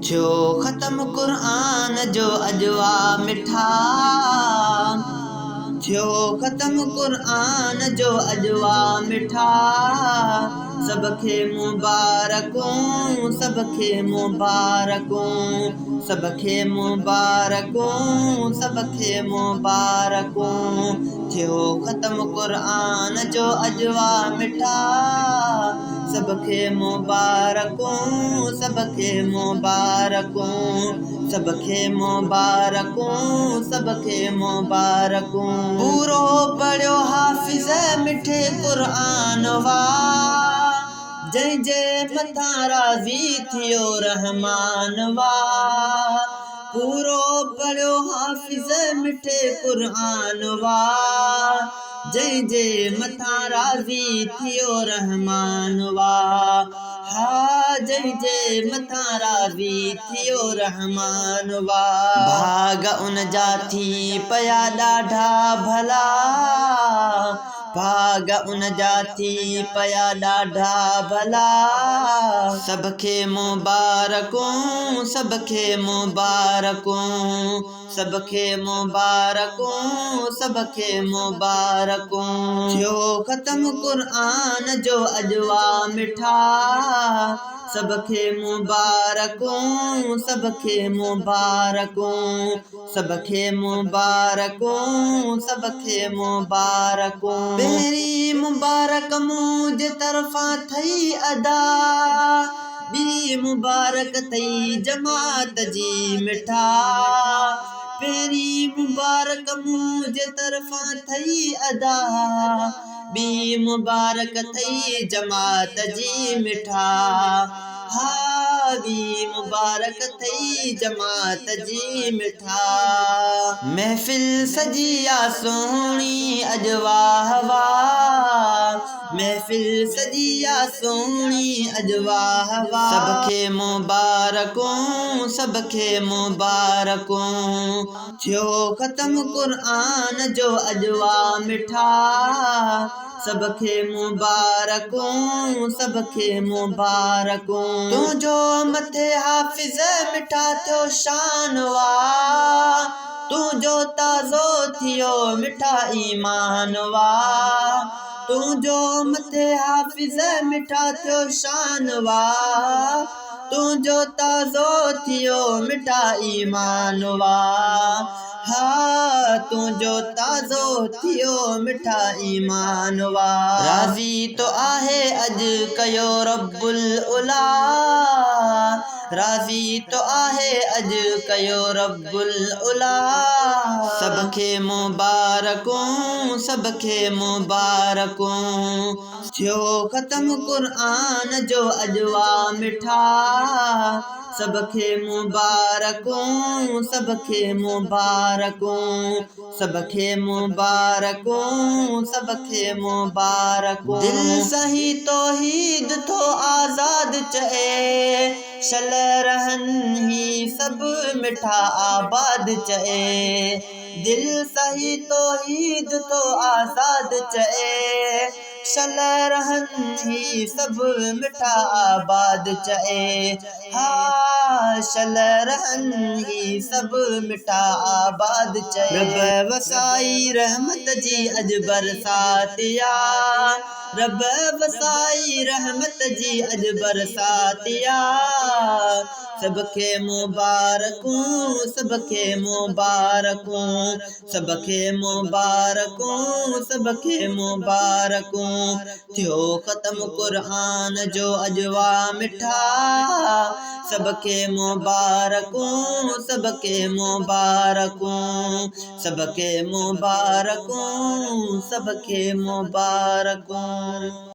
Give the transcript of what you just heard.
थियो ख़त्म क़ुरान जो अजवा मिठा, थियो ख़त्म क़ुरान जो अजवा मिठा। सबखे मुबारकूं, सबखे मुबारकूं, सबखे मुबारकूं, सबखे मुबारकूं। थियो ख़त्म क़ुरान जो अजवा मिठा, सबखे मुबारकूं, सबखे मुबारकूं, सबखे मुबारकूं, सबखे मुबारकूं। पूरो पढ़ियो हाफ़िज़ मिठे क़ुरान वा, जंहिंजे मथां राज़ी थियो रहमान वा। पूरो पढ़ियो हाफ़िज़ मिठे क़ुरान वा, जंहिंजे मथां राज़ी थियो रहमान वा। हा जंहिंजे मथां राज़ी थियो रहमान वा। भाग उन जा थी पया ॾाढा भला, भाग उन जा थी पया ॾाढा भला। सबखे मुबारकूं, सबखे मुबारकूं, सबखे मुबारकूं, सबखे मुबारकूं। थियो ख़त्म क़ुरान जो अजवा मिठा, सबखे मुबारकूं, सबखे मुबारकूं, सबखे मुबारकूं, सबखे मुबारकूं। पहिरीं मुबारक मुंहिंजे तरफ़ां थई अदा, ॿी मुबारक थई जमात जी मिठा। पहिरीं मुबारक मुंहिंजे तरफ़ां थई अदा, ॿी मुबारक थई जमात जी मिठा। हा ॿी मुबारक थई जमात जी मिठा। महफ़िल सजी आ सोहणी अजवा वा, महफ़िल सजी आ सोहणी अजवा वा। सबखे मुबारकूं, सबखे मुबारकूं। थियो ख़त्म क़ुरान जो अजवा मिठा, सबखे मुबारकूं, सबखे मुबारकूं। तुंहिंजो मथे हाफ़िज़ मिठा थियो शान वा, तुंहिंजो ताज़ो थियो मिठा ईमान वा। तुंहिंजो मथे हाफ़िज़ मिठा थियो शान वा, तुंहिंजो ताज़ो थियो मिठा ईमान वा। हा तुंहिंजो ताज़ो थियो मिठा ईमान वा। राज़ी तो आहे अॼु कयो रब्बुल उला, राज़ी तो आहे अॼु कयो रब्बुल उला। सबखे मुबारकूं, सबखे मुबारकूं। थियो ख़त्म क़ुरान जो अजवा मिठा, सबखे मुबारकूं, सबखे मुबारकूं, सबखे मुबारकूं, सबखे मुबारकूं। दिल सही तौहीद थो आज़ाद चए, शल रहन ही सब मिठा आबाद चए। दिल सही तौहीद थो आज़ाद चए, शल रहन ही सब मिठा आबाद चए। हा शल रहन ही सब मिठा आबाद चए। रब वसाई रहमत जी अॼु बरसात आ, रब वसाई रहमत जी अॼु बरसात आ। सबखे मुबारकूं, सबखे मुबारकूं, सबखे मुबारकूं, सबखे मुबारकूं। थियो ख़त्म क़ुरान जो अजवा मिठा, सबखे मुबारकूं, सबखे मुबारकूं, सबखे मुबारकूं, सबखे मुबारकूं।